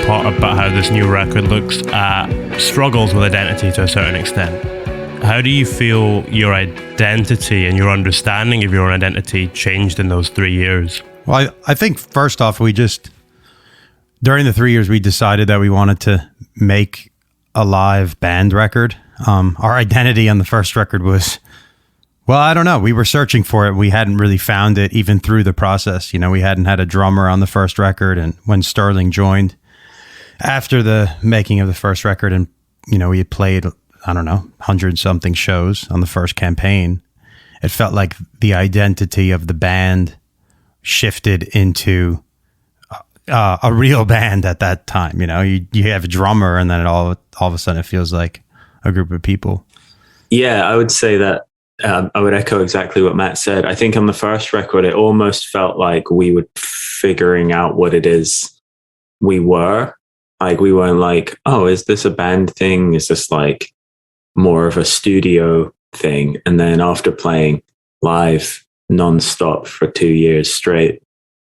part about how this new record looks at struggles with identity to a certain extent. How do you feel your identity and your understanding of your own identity changed in those 3 years? Well, I think first off, during the 3 years, we decided that we wanted to make a live band record. Our identity on the first record was, well, I don't know. We were searching for it. We hadn't really found it even through the process. You know, we hadn't had a drummer on the first record. And when Sterling joined after the making of the first record, and, you know, we had played, I don't know, 100-something shows on the first campaign, it felt like the identity of the band shifted into a real band at that time. You know, you have a drummer, and then all of a sudden it feels like a group of people. Yeah, I would say that I would echo exactly what Matt said. I think on the first record, it almost felt like we were figuring out what it is we were. Like, we weren't like, oh, is this a band thing? Is this like more of a studio thing? And then after playing live nonstop for 2 years straight,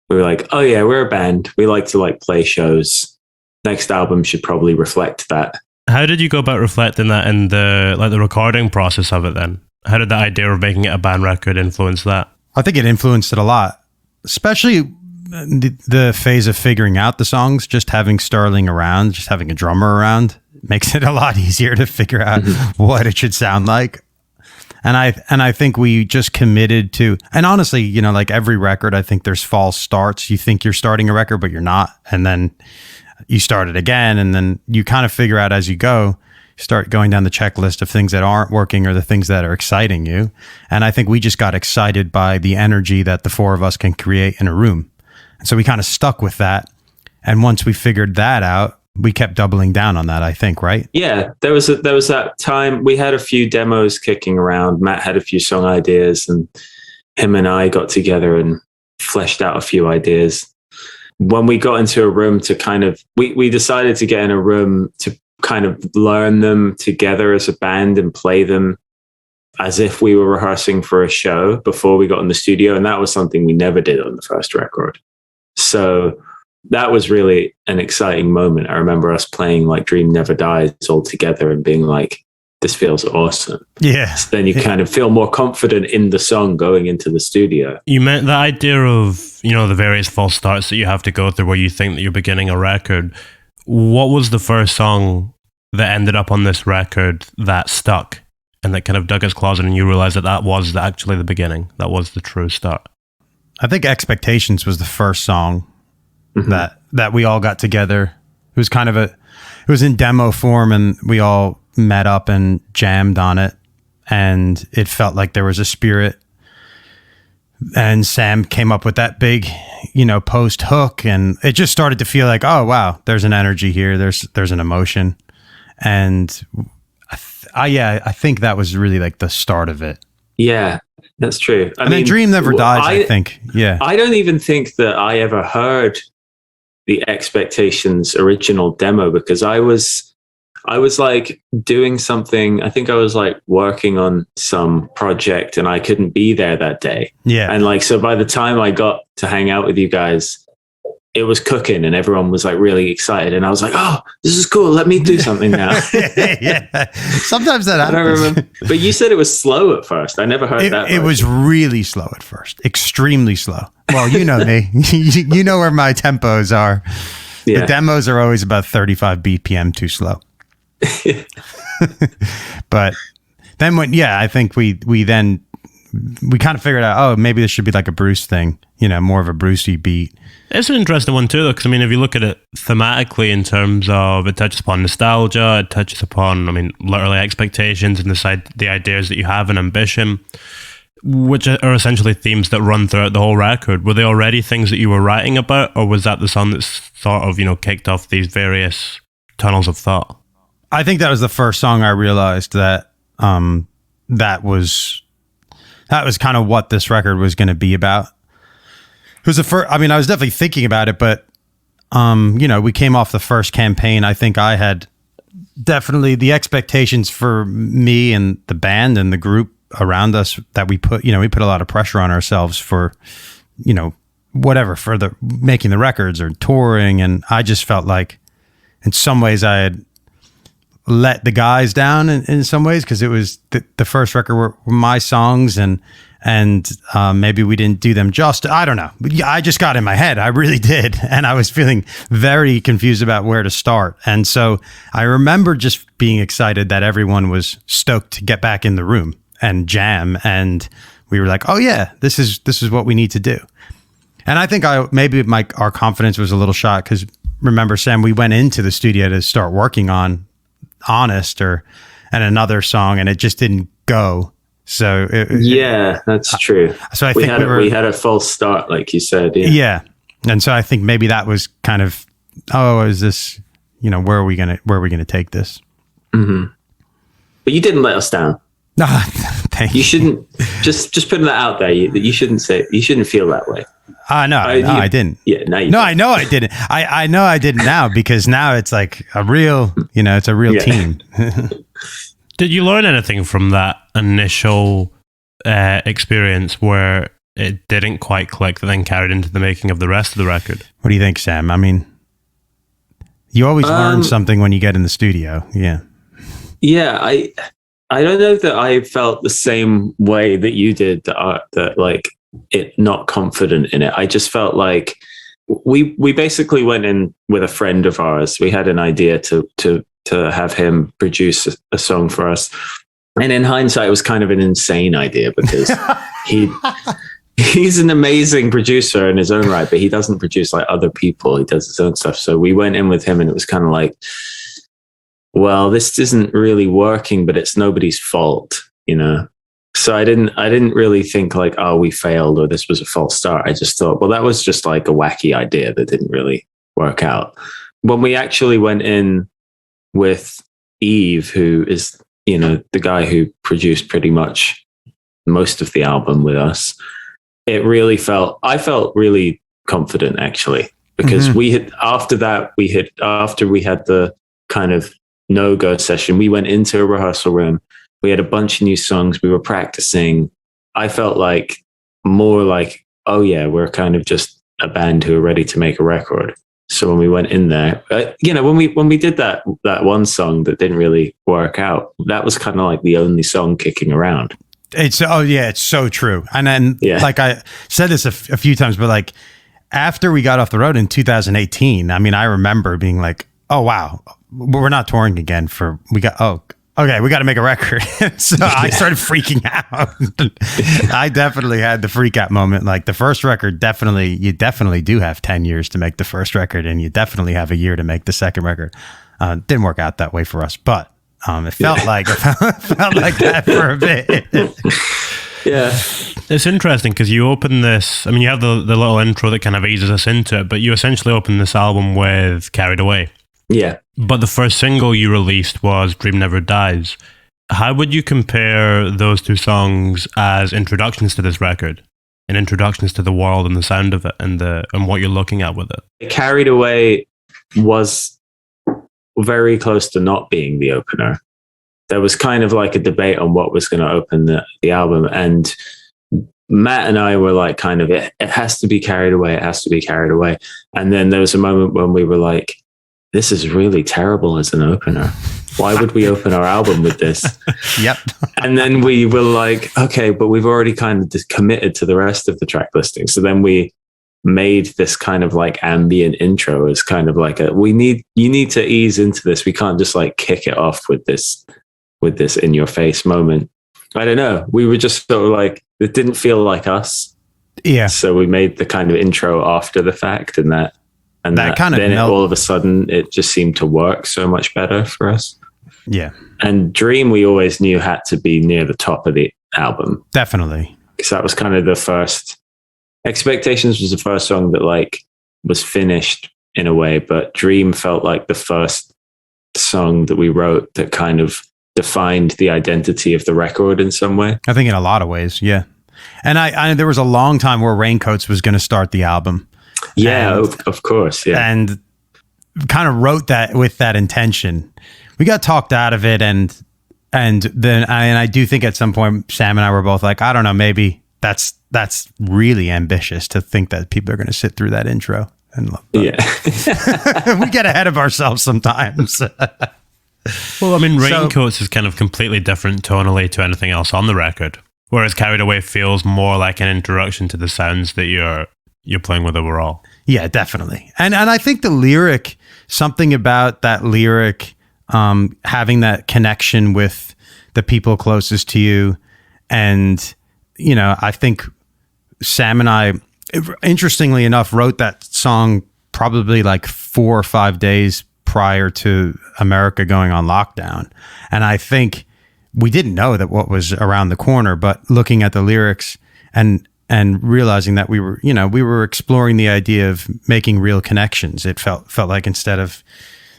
we were like, oh yeah, we're a band. We like to play shows. Next album should probably reflect that. How did you go about reflecting that in the recording process of it then? How did the idea of making it a band record influence that? I think it influenced it a lot, especially the phase of figuring out the songs. Just having Sterling around, just having a drummer around makes it a lot easier to figure out what it should sound like. And I think we just committed to, and honestly, you know, like every record, I think there's false starts. You think you're starting a record, but you're not. And then you start it again, and then you kind of figure out as you go, start going down the checklist of things that aren't working or the things that are exciting you. And I think we just got excited by the energy that the four of us can create in a room. And so we kind of stuck with that. And once we figured that out, we kept doubling down on that, I think, right? Yeah, there was that time we had a few demos kicking around. Matt had a few song ideas, and him and I got together and fleshed out a few ideas. When we got into a room to kind of, we decided to get in a room to kind of learn them together as a band and play them as if we were rehearsing for a show before we got in the studio. And that was something we never did on the first record. So that was really an exciting moment. I remember us playing like Dream Never Dies all together and being like, this feels awesome. Yeah. So then you kind of feel more confident in the song going into the studio. You meant the idea of, you know, the various false starts that you have to go through where you think that you're beginning a record. What was the first song that ended up on this record that stuck and that kind of dug its claws in, and you realized that was actually the beginning? That was the true start. I think Expectations was the first song that we all got together. It was kind of it was in demo form, and we all met up and jammed on it, and it felt like there was a spirit. And Sam came up with that big, you know, post hook, and it just started to feel like, oh wow, there's an energy here, there's an emotion. And I think that was really like the start of it. Yeah, that's true. I mean, Dream Never Dies, I think. Yeah. I don't even think that I ever heard the Expectations original demo, because I was like doing something. I think I was like working on some project and I couldn't be there that day. Yeah. And like, so by the time I got to hang out with you guys, it was cooking and everyone was like really excited. And I was like, oh, this is cool. Let me do something now. Yeah. Sometimes that happens. I don't remember. But you said it was slow at first. I never heard that. It was really slow at first. Extremely slow. Well, you know me. You know where my tempos are. Yeah. The demos are always about 35 BPM too slow. But then I think we kind of figured out, oh, maybe this should be like a Bruce thing, you know, more of a Brucey beat. It's an interesting one too, though, because I mean, if you look at it thematically in terms of it touches upon nostalgia, it touches upon, I mean, literally expectations and the ideas that you have and ambition, which are essentially themes that run throughout the whole record. Were they already things that you were writing about, or was that the song that sort of, you know, kicked off these various tunnels of thought? I think that was the first song I realized that that was kind of what this record was going to be about. It was the first. I mean, I was definitely thinking about it, but you know, we came off the first campaign. I think I had definitely the expectations for me and the band and the group around us that we put a lot of pressure on ourselves for, you know, whatever, for the making the records or touring, and I just felt like in some ways I had let the guys down in some ways, because it was the first record were my songs, and maybe we didn't do them justice. I don't know. I just got in my head. I really did. And I was feeling very confused about where to start. And so I remember just being excited that everyone was stoked to get back in the room and jam. And we were like, oh yeah, this is what we need to do. And I think our confidence was a little shot, because remember, Sam, we went into the studio to start working on Honest and another song, and it just didn't go. So yeah, that's true. So I we think we had a false start, like you said. Yeah. And so I think maybe that was kind of, is this, where are we gonna take this? Mm-hmm. But you didn't let us down. Thank you. You shouldn't just putting that out there. You shouldn't feel that way. No, I didn't. Yeah, no, I know I didn't. I know I didn't now, because now it's like a real, it's a real team. Did you learn anything from that initial experience where it didn't quite click, that then carried into the making of the rest of the record? What do you think, Sam? I mean, you always learn something when you get in the studio. Yeah. Yeah, I don't know that I felt the same way that you did, that like it not confident in it. I just felt like we basically went in with a friend of ours. We had an idea to have him produce a song for us. And in hindsight, it was kind of an insane idea, because he's an amazing producer in his own right, but he doesn't produce like other people. He does his own stuff. So we went in with him, and it was kind of like, well, this isn't really working, but it's nobody's fault, So I didn't really think like, oh, we failed or this was a false start. I just thought, well, that was just like a wacky idea that didn't really work out. When we actually went in with Eve, who is, the guy who produced pretty much most of the album with us, I felt really confident, actually, because after we had the kind of no-go session, we went into a rehearsal room. We had a bunch of new songs. We were practicing. I felt like more like, oh yeah, we're kind of just a band who are ready to make a record. So when we went in there, when we did that one song that didn't really work out, that was kind of like the only song kicking around. It's so true. And then like I said this a few times, but like after we got off the road in 2018, I mean, I remember being like, oh wow, we're not touring again we got to make a record. So I started freaking out. I definitely had the freak out moment. Like the first record, you definitely do have 10 years to make the first record, and you definitely have a year to make the second record. Didn't work out that way for us, but it felt like that for a bit. Yeah. It's interesting because you open this, I mean, you have the little intro that kind of eases us into it, but you essentially open this album with Carried Away. Yeah. But the first single you released was Dream Never Dies. How would you compare those two songs as introductions to this record, and introductions to the world and the sound of it, and what you're looking at with it? Carried Away was very close to not being the opener. There was kind of like a debate on what was going to open the album, and Matt and I were like, kind of, it has to be Carried Away. It has to be Carried Away. And then there was a moment when we were like, this is really terrible as an opener. Why would we open our album with this? Yep. And then we were like, okay, but we've already kind of just committed to the rest of the track listing. So then we made this kind of like ambient intro as kind of like you need to ease into this. We can't just like kick it off with this in your face moment. I don't know. We were just sort of like, it didn't feel like us. Yeah. So we made the kind of intro after the fact, and that kind of then all of a sudden it just seemed to work so much better for us. Yeah. And Dream, we always knew had to be near the top of the album. Definitely. Because that was kind of the first. Expectations was the first song that like was finished in a way, but Dream felt like the first song that we wrote that kind of defined the identity of the record in some way. I think in a lot of ways, yeah. And I there was a long time where Raincoats was going to start the album. Yeah, of course. Yeah. And kind of wrote that with that intention. We got talked out of it. And then I do think at some point, Sam and I were both like, I don't know, maybe that's really ambitious to think that people are going to sit through that intro. Yeah. We get ahead of ourselves sometimes. Well, I mean, So- Raincoats is kind of completely different tonally to anything else on the record, whereas Carried Away feels more like an introduction to the sounds that you're playing with overall. Yeah, definitely. And I think the lyric, something about that lyric, having that connection with the people closest to you. And, you know, I think Sam and I, interestingly enough, wrote that song probably like 4 or 5 days prior to America going on lockdown. And I think we didn't know that what was around the corner, but looking at the lyrics and realizing that we were exploring the idea of making real connections. It felt like instead of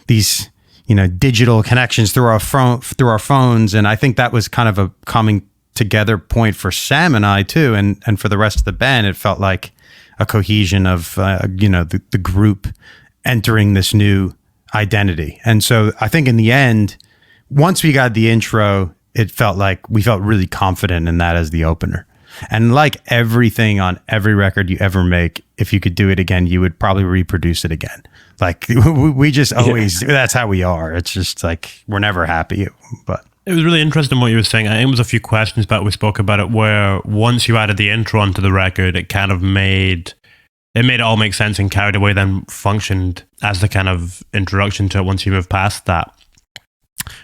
these, digital connections through our phones. And I think that was kind of a coming together point for Sam and I too. And for the rest of the band, it felt like a cohesion of, the group entering this new identity. And so I think in the end, once we got the intro, it felt like we felt really confident in that as the opener. And like everything on every record you ever make, if you could do it again, you would probably reproduce it again. Like we just always, that's how we are. It's just like, we're never happy, but. It was really interesting what you were saying. I think it was a few questions back we spoke about it, where once you added the intro onto the record, it kind of made it all make sense, and Carried Away then functioned as the kind of introduction to it once you move past that.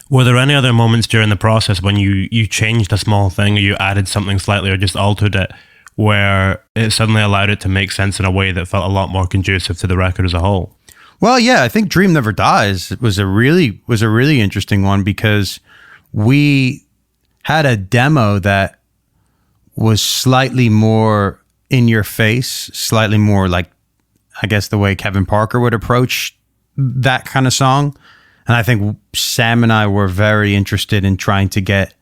Were there any other moments during the process when you changed a small thing, or you added something slightly, or just altered it, where it suddenly allowed it to make sense in a way that felt a lot more conducive to the record as a whole? Well, yeah, I think Dream Never Dies was a really interesting one, because we had a demo that was slightly more in your face, slightly more like, I guess, the way Kevin Parker would approach that kind of song. And I think Sam and I were very interested in trying to get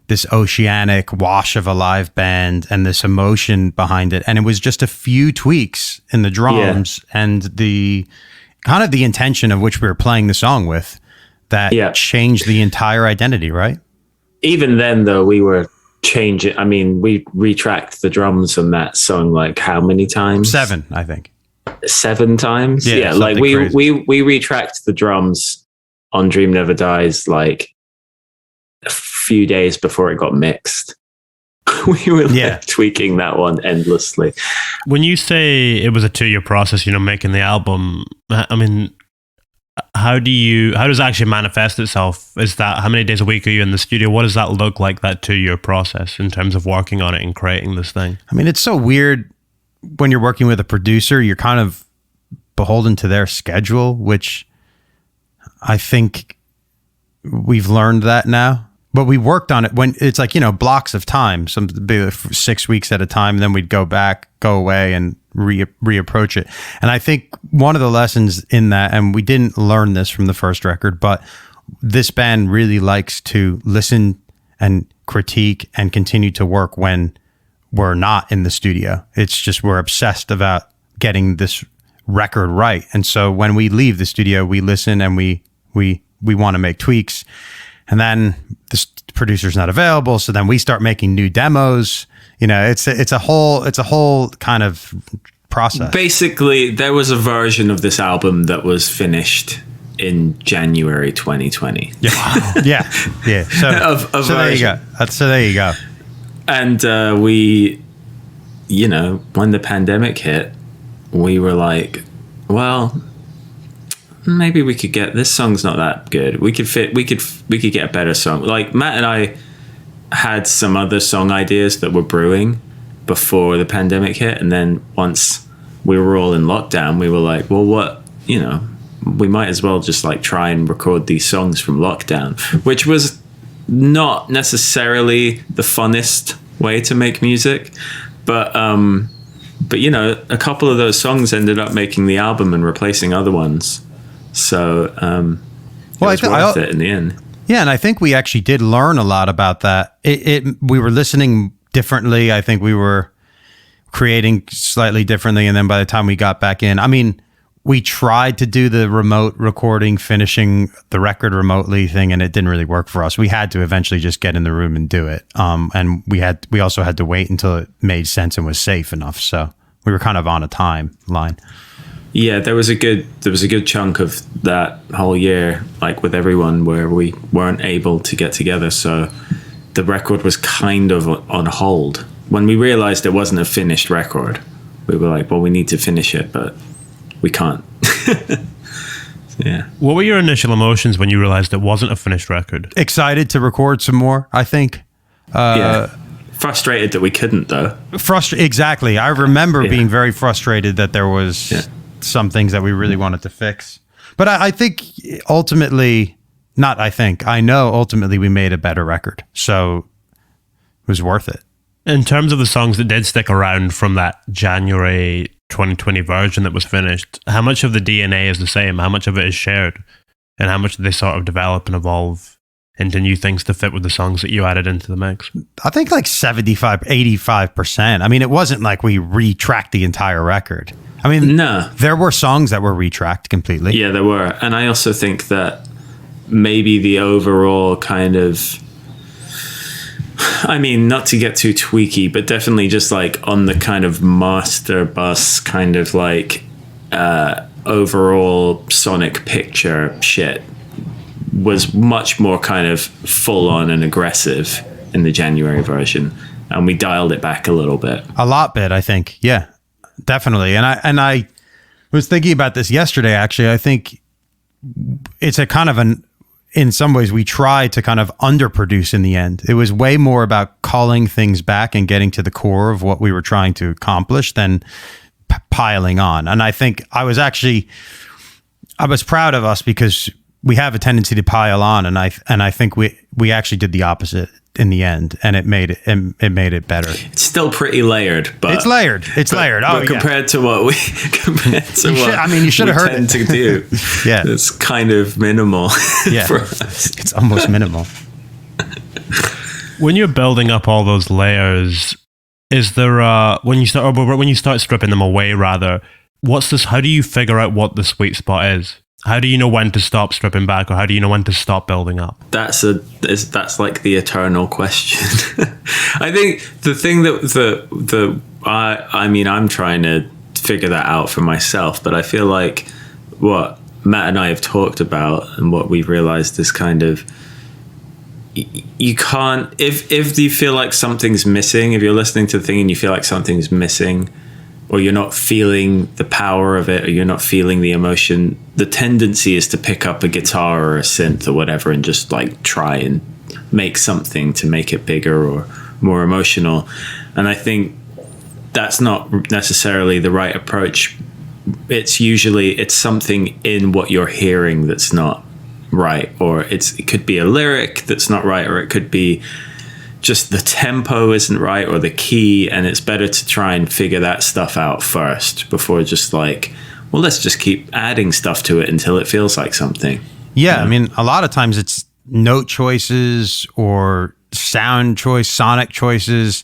this oceanic wash of a live band and this emotion behind it. And it was just a few tweaks in the drums and the kind of the intention of which we were playing the song with that changed the entire identity, right? Even then, though, we were changing. I mean, we retracked the drums on that song like how many times? 7, I think. 7 times? Yeah, like we retracked the drums on Dream Never Dies like a few days before it got mixed. We were tweaking that one endlessly. When you say it was a 2-year process, making the album, I mean, how does it actually manifest itself? Is that, how many days a week are you in the studio? What does that look like, that 2-year process, in terms of working on it and creating this thing? I mean, it's so weird when you're working with a producer, you're kind of beholden to their schedule, which I think we've learned that now. But we worked on it when it's like, blocks of time, some 6 weeks at a time. And then we'd go away and reapproach it. And I think one of the lessons in that, and we didn't learn this from the first record, but this band really likes to listen and critique and continue to work when we're not in the studio. It's just, we're obsessed about getting this record right. And so when we leave the studio, we listen and we want to make tweaks. And then the producer's not available, so then we start making new demos. It's a whole kind of process. Basically, there was a version of this album that was finished in January 2020. Yeah, wow. yeah. So there you go. So there you go. And we, when the pandemic hit, we were like, well, maybe we could get, this song's not that good. We could get a better song. Like Matt and I had some other song ideas that were brewing before the pandemic hit. And then once we were all in lockdown, we were like, well, what, we might as well just like try and record these songs from lockdown, which was not necessarily the funnest way to make music. But a couple of those songs ended up making the album and replacing other ones. So it was worth it in the end. Yeah, and I think we actually did learn a lot about that. We were listening differently. I think we were creating slightly differently. And then by the time we got back in, I mean, we tried to do the remote recording, finishing the record remotely thing, and it didn't really work for us. We had to eventually just get in the room and do it. And we also had to wait until it made sense and was safe enough. So we were kind of on a timeline. Yeah, there was a good chunk of that whole year, like with everyone, where we weren't able to get together. So the record was kind of on hold. When we realized it wasn't a finished record, we were like, well, we need to finish it, but we can't. Yeah. What were your initial emotions when you realized it wasn't a finished record? Excited to record some more, I think. Yeah. Frustrated that we couldn't, though. Exactly. I remember being very frustrated that there was some things that we really wanted to fix. But I think ultimately, I know ultimately we made a better record. So it was worth it. In terms of the songs that did stick around from that January 2020 version that was finished, how much of the DNA is the same? How much of it is shared? And how much do they sort of develop and evolve into new things to fit with the songs that you added into the mix? I think like 85%. I mean, it wasn't like we retracked the entire record. I mean, no, there were songs that were retracked completely. Yeah, there were. And I also think that maybe the overall kind of, I mean, not to get too tweaky, but definitely just like on the kind of master bus kind of like overall sonic picture shit was much more kind of full on and aggressive in the January version. And we dialed it back a little bit. I think. Yeah, definitely. And I was thinking about this yesterday, actually. I think it's a kind of in some ways, we tried to kind of underproduce in the end. It was way more about calling things back and getting to the core of what we were trying to accomplish than piling on. And I think I was proud of us because we have a tendency to pile on, and I think we actually did the opposite in the end, and it made it better. It's still pretty layered, but it's layered. Oh, but compared to what you should have heard tend to do. Yeah, it's kind of minimal. Yeah, for us. It's almost minimal. When you're building up all those layers, is there when you start stripping them away, rather, what's this? How do you figure out what the sweet spot is? How do you know when to stop stripping back, or how do you know when to stop building up? That's like the eternal question. I think the thing I'm trying to figure that out for myself, but I feel like what Matt and I have talked about and what we've realized is kind of, you can't, if you feel like something's missing, if you're listening to the thing and you feel like something's missing, or you're not feeling the power of it, or you're not feeling the emotion, the tendency is to pick up a guitar or a synth or whatever and just like try and make something to make it bigger or more emotional. And I think that's not necessarily the right approach. It's something in what you're hearing that's not right, or it could be a lyric that's not right, or it could be just the tempo isn't right, or the key, and it's better to try and figure that stuff out first before just like, well, let's just keep adding stuff to it until it feels like something. Yeah, I mean, a lot of times it's note choices or sound choice, sonic choices.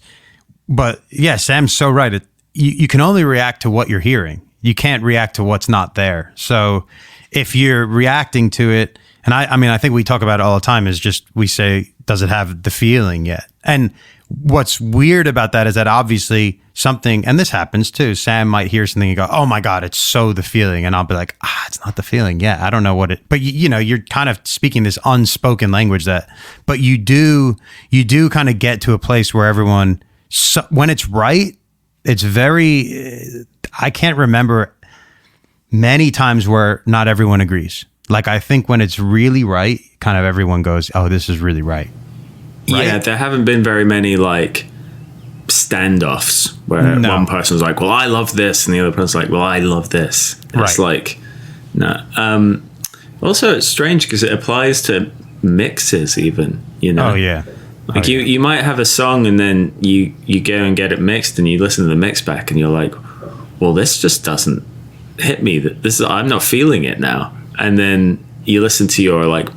But yeah, Sam's so right. You can only react to what you're hearing. You can't react to what's not there. So if you're reacting to it, and I think we talk about it all the time, is just we say, does it have the feeling yet? And what's weird about that is that obviously something, and this happens too, Sam might hear something and go, oh my God, it's so the feeling. And I'll be like, it's not the feeling. Yeah, I don't know what it, but you're kind of speaking this unspoken language but you do kind of get to a place where everyone, when it's right, it's very, I can't remember many times where not everyone agrees. Like, I think when it's really right, kind of everyone goes, oh, this is really right. Yeah, there haven't been very many like standoffs where one person's like, well, I love this, and the other person's like, well, I love this. It's like, no. Also, it's strange because it applies to mixes even, Oh, yeah. Like you might have a song and then you go and get it mixed and you listen to the mix back and you're like, well, this just doesn't hit me. I'm not feeling it now. And then you listen to your like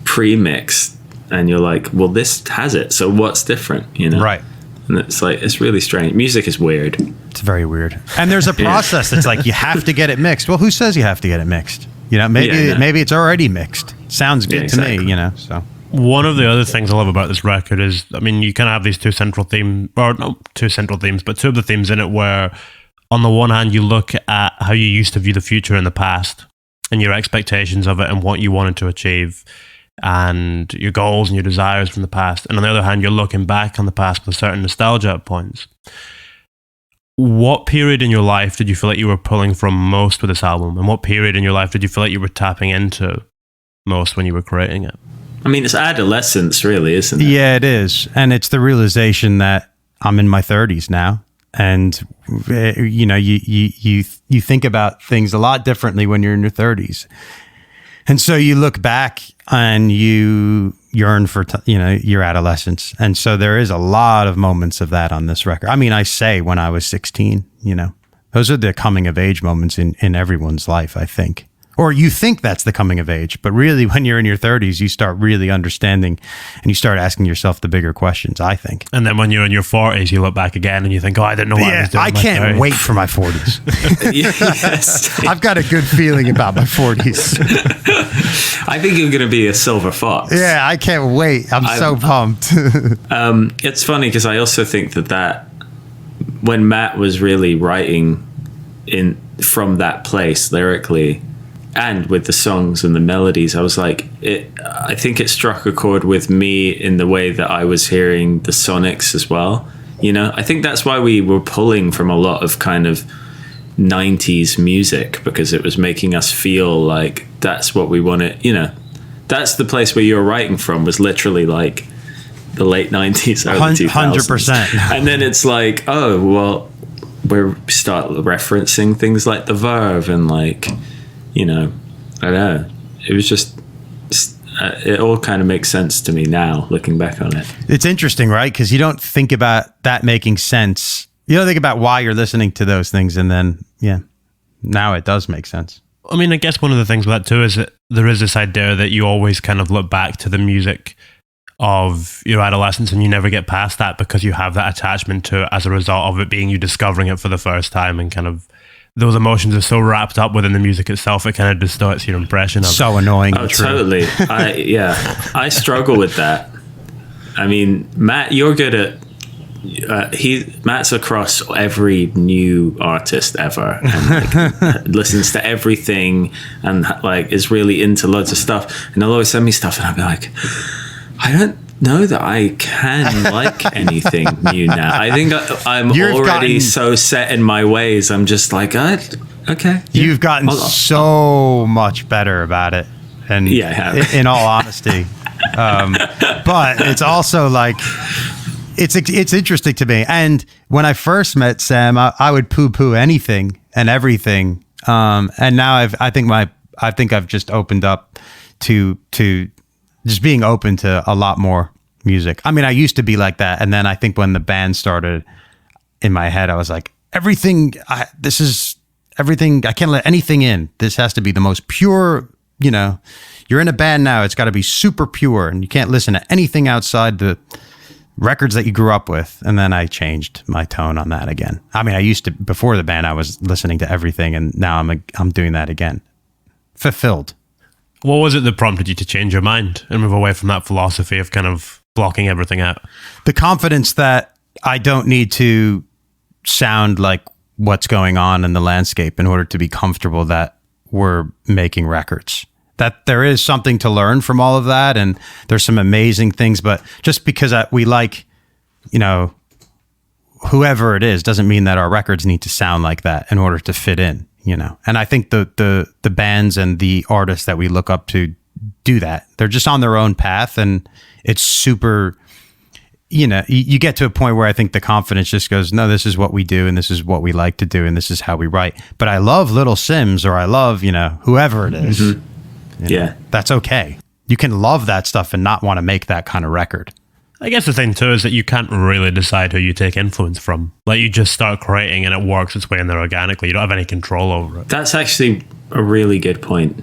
pre-mix and you're like, well, this has it. So what's different, Right. And it's like, it's really strange. Music is weird. It's very weird. And there's a process that's like, you have to get it mixed. Well, who says you have to get it mixed? Maybe it's already mixed. Sounds good to me, so. One of the other things I love about this record is, I mean, you kind of have these two of the themes in it where on the one hand, you look at how you used to view the future in the past and your expectations of it and what you wanted to achieve and your goals and your desires from the past. And on the other hand, you're looking back on the past with certain nostalgia at points. What period in your life did you feel like you were pulling from most with this album? And what period in your life did you feel like you were tapping into most when you were creating it? I mean, it's adolescence, really, isn't it? Yeah, it is. And it's the realization that I'm in my 30s now. And, you know, you think about things a lot differently when you're in your 30s. And so you look back and you yearn for, your adolescence. And so there is a lot of moments of that on this record. I mean, I say when I was 16, those are the coming of age moments in everyone's life, I think. Or you think that's the coming of age, but really when you're in your 30s, you start really understanding and you start asking yourself the bigger questions, I think. And then when you're in your 40s, you look back again and you think, I didn't know what I was doing. I can't wait for my 40s. Yes. I've got a good feeling about my 40s. I think you're going to be a silver fox. Yeah, I can't wait. I'm so pumped. It's funny because I also think that when Matt was really writing from that place lyrically, and with the songs and the melodies, I was like, I think it struck a chord with me in the way that I was hearing the sonics as well. I think that's why we were pulling from a lot of kind of 90s music, because it was making us feel like that's what we wanted. That's the place where you're writing from, was literally like the late 90s, early 2000s. 100%. And then it's like, oh, well, we start referencing things like the Verve and like, I don't know. It was just, it all kind of makes sense to me now, looking back on it. It's interesting, right? Because you don't think about that making sense. You don't think about why you're listening to those things. And then, now it does make sense. I mean, I guess one of the things with that too is that there is this idea that you always kind of look back to the music of your adolescence and you never get past that because you have that attachment to it as a result of it being you discovering it for the first time, and kind of those emotions are so wrapped up within the music itself, it kind of distorts your impression of it. So annoying. Oh, totally. I struggle with that. I mean, Matt, you're good at Matt's across every new artist ever, and like listens to everything and like is really into loads of stuff, and he'll always send me stuff and I'll be like, I don't know that I can like anything new now. I think I'm already so set in my ways. I'm just like, okay. You've gotten so much better about it. And yeah, I have. In all honesty. But it's also like, it's interesting to me. And when I first met Sam, I would poo-poo anything and everything. And now I think I've just opened up to just being open to a lot more music. I mean, I used to be like that. And then I think when the band started in my head, I was like, this is everything. I can't let anything in. This has to be the most pure, you're in a band now. It's got to be super pure and you can't listen to anything outside the records that you grew up with. And then I changed my tone on that again. I mean, I used to, before the band, I was listening to everything, and now I'm doing that again. Fulfilled. What was it that prompted you to change your mind and move away from that philosophy of kind of blocking everything out? The confidence that I don't need to sound like what's going on in the landscape in order to be comfortable that we're making records. That there is something to learn from all of that, and there's some amazing things, but just because we like, whoever it is doesn't mean that our records need to sound like that in order to fit in. And I think the bands and the artists that we look up to do that. They're just on their own path, and it's super, you get to a point where I think the confidence just goes, no, this is what we do, and this is what we like to do, and this is how we write. But I love Little Sims, or I love, whoever it is. Mm-hmm. That's okay. You can love that stuff and not want to make that kind of record. I guess the thing too is that you can't really decide who you take influence from. Like, you just start creating and it works its way in there organically. You don't have any control over it. That's actually a really good point,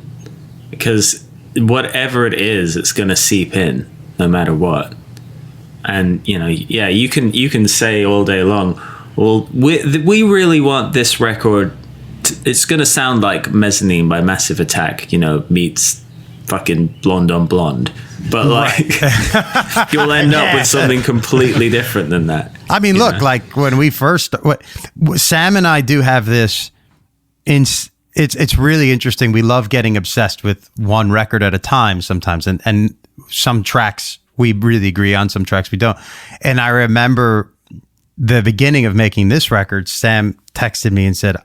because whatever it is, it's going to seep in no matter what. And you can say all day long, well, we really want this record. It's going to sound like Mezzanine by Massive Attack, meets fucking blonde on blonde, but like you'll end up with something completely different than that. I mean, look, like when we first, Sam and I do have this. It's really interesting. We love getting obsessed with one record at a time sometimes, and some tracks we really agree on, some tracks we don't. And I remember the beginning of making this record, Sam texted me and said,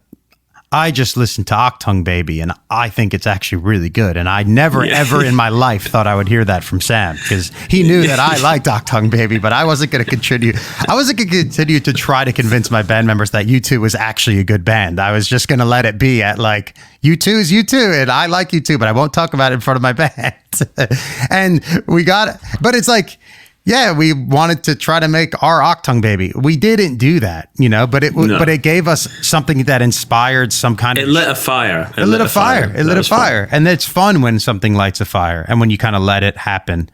I just listened to Achtung Baby and I think it's actually really good. And I never, ever in my life thought I would hear that from Sam, because he knew that I liked Achtung Baby, but I wasn't going to continue. I wasn't going to continue to try to convince my band members that U2 was actually a good band. I was just going to let it be at like, U2 is U2 and I like U2, but I won't talk about it in front of my band. And we got it. But it's like, yeah, we wanted to try to make our Achtung Baby. We didn't do that, but it gave us something that inspired some kind of... It lit a fire. It lit a fire. It lit a fire. And it's fun when something lights a fire and when you kind of let it happen.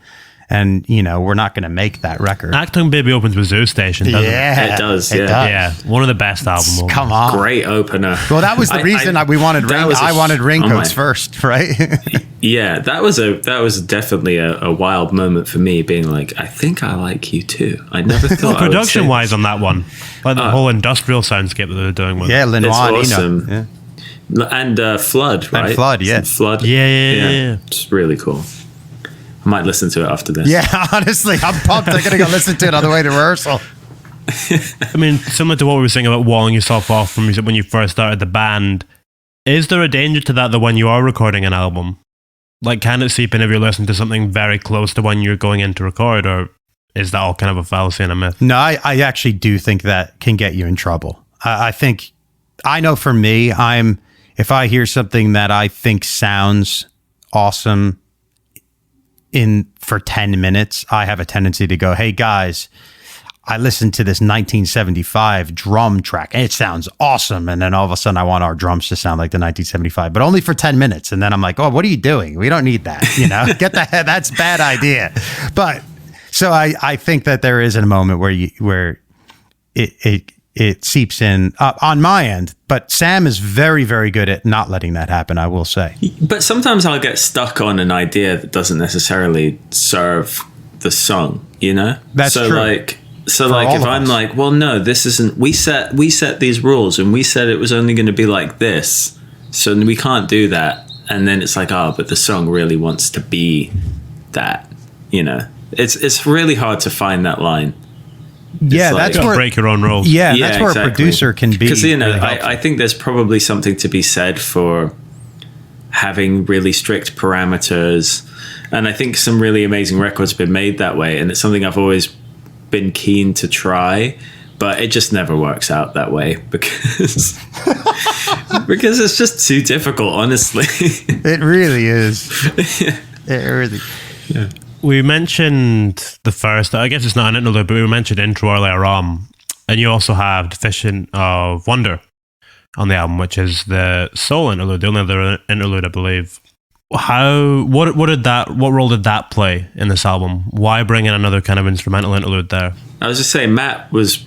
And, we're not going to make that record. Achtung Baby opens with Zoo Station, doesn't it? It does, It does. Yeah, one of the best albums. Come on. Great opener. Well, that was the reason we wanted I wanted Raincoats first, right? Yeah, that was definitely a wild moment for me, being like, I think I like you too. I never thought Production-wise on that one, like the whole industrial soundscape that they were doing with. Yeah, Lenoir, it's awesome. And Flood, right? And Flood, yeah. Flood. Yeah. It's really cool. I might listen to it after this. Yeah, honestly, I'm pumped. I'm going to go listen to it on the way to rehearsal. I mean, similar to what we were saying about walling yourself off from music when you first started the band, is there a danger to that when you are recording an album? Like, can it seep in if you're listening to something very close to when you're going in to record, or is that all kind of a fallacy and a myth? No, I actually do think that can get you in trouble. I know for me, if I hear something that I think sounds awesome for 10 minutes, I have a tendency to go, hey guys, I listened to this 1975 drum track and it sounds awesome. And then all of a sudden I want our drums to sound like the 1975, but only for 10 minutes. And then I'm like, oh, what are you doing? We don't need that. Get the heck, that's a bad idea. But so I think that there is a moment where it seeps in on my end, but Sam is very, very good at not letting that happen, I will say. But sometimes I'll get stuck on an idea that doesn't necessarily serve the song, That's true. So if I'm like, well, no, this isn't, we set these rules and we said it was only going to be like this, so we can't do that. And then it's like, but the song really wants to be that, it's really hard to find that line. Yeah, that's where break your own rules. Yeah, that's where exactly. A producer can be. Because I think there's probably something to be said for having really strict parameters, and I think some really amazing records have been made that way, and it's something I've always been keen to try, but it just never works out that way because it's just too difficult, honestly. It really is. It really. Yeah. We mentioned the first, I guess it's not an interlude, but we mentioned intro earlier on. And you also have Deficient of Wonder on the album, which is the sole interlude, the only other interlude, I believe. What role did that play in this album? Why bring in another kind of instrumental interlude there? I was just saying, Matt was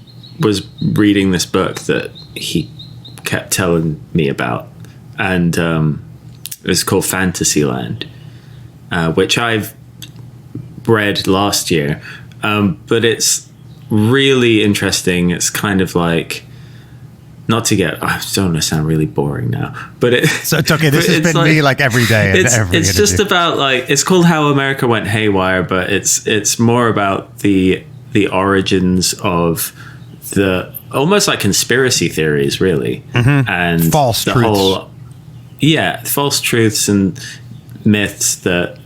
reading this book that he kept telling me about, and it's called Fantasyland, which I've read last year, but it's really interesting. It's kind of like, not to get, I don't want to sound really boring now, but so it's okay. This has been like, me like every day. It's just about like, it's called How America Went Haywire, but it's more about the origins of the almost like conspiracy theories, really, and false truths. False truths and myths that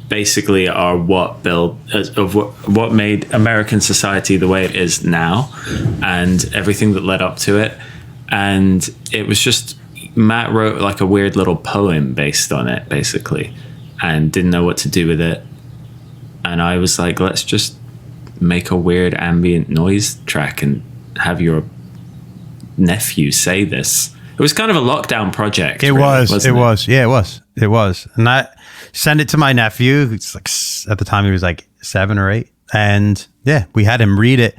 basically are what made American society the way it is now, and everything that led up to it. And it was just, Matt wrote like a weird little poem based on it, basically, and didn't know what to do with it. And I was like, let's just make a weird ambient noise track and have your nephew say this. It was kind of a lockdown project. It was. Yeah, it was. And I sent it to my nephew. It's like, at the time he was like 7 or 8. And yeah, we had him read it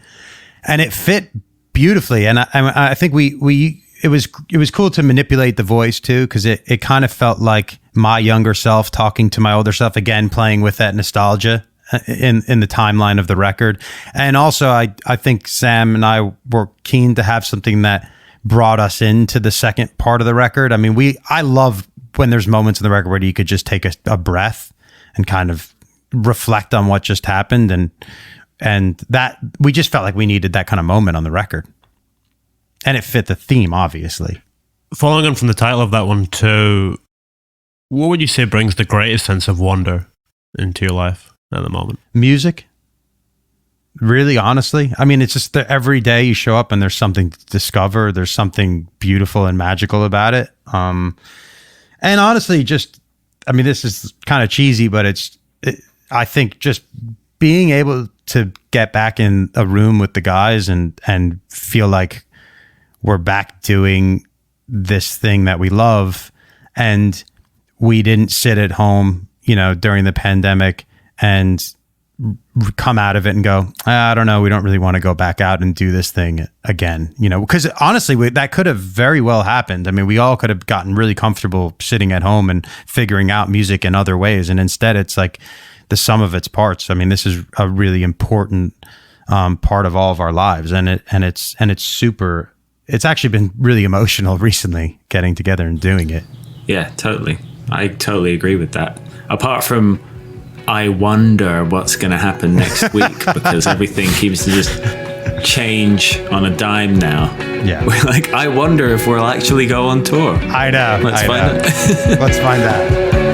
and it fit beautifully. And I think we it was cool to manipulate the voice too, because it kind of felt like my younger self talking to my older self again, playing with that nostalgia in the timeline of the record. And also I think Sam and I were keen to have something that brought us into the second part of the record. I mean, I love when there's moments in the record where you could just take a breath and kind of reflect on what just happened, and that we just felt like we needed that kind of moment on the record, and it fit the theme, obviously. Following on from the title of that one too, what would you say brings the greatest sense of wonder into your life at the moment? Music. Really, honestly. I mean, it's just that every day you show up and there's something to discover. There's something beautiful and magical about it. And honestly, this is kind of cheesy, but I think just being able to get back in a room with the guys and feel like we're back doing this thing that we love, and we didn't sit at home, during the pandemic and come out of it and go, I don't know, we don't really want to go back out and do this thing again, because honestly, that could have very well happened. I mean, we all could have gotten really comfortable sitting at home and figuring out music in other ways. And instead it's like the sum of its parts. I mean, this is a really important part of all of our lives. And it's actually been really emotional recently getting together and doing it. Yeah, totally. I totally agree with that. Apart from, I wonder what's going to happen next week, because everything keeps to just change on a dime now. Yeah. We're like, I wonder if we'll actually go on tour. I know. Let's find out. Let's find out.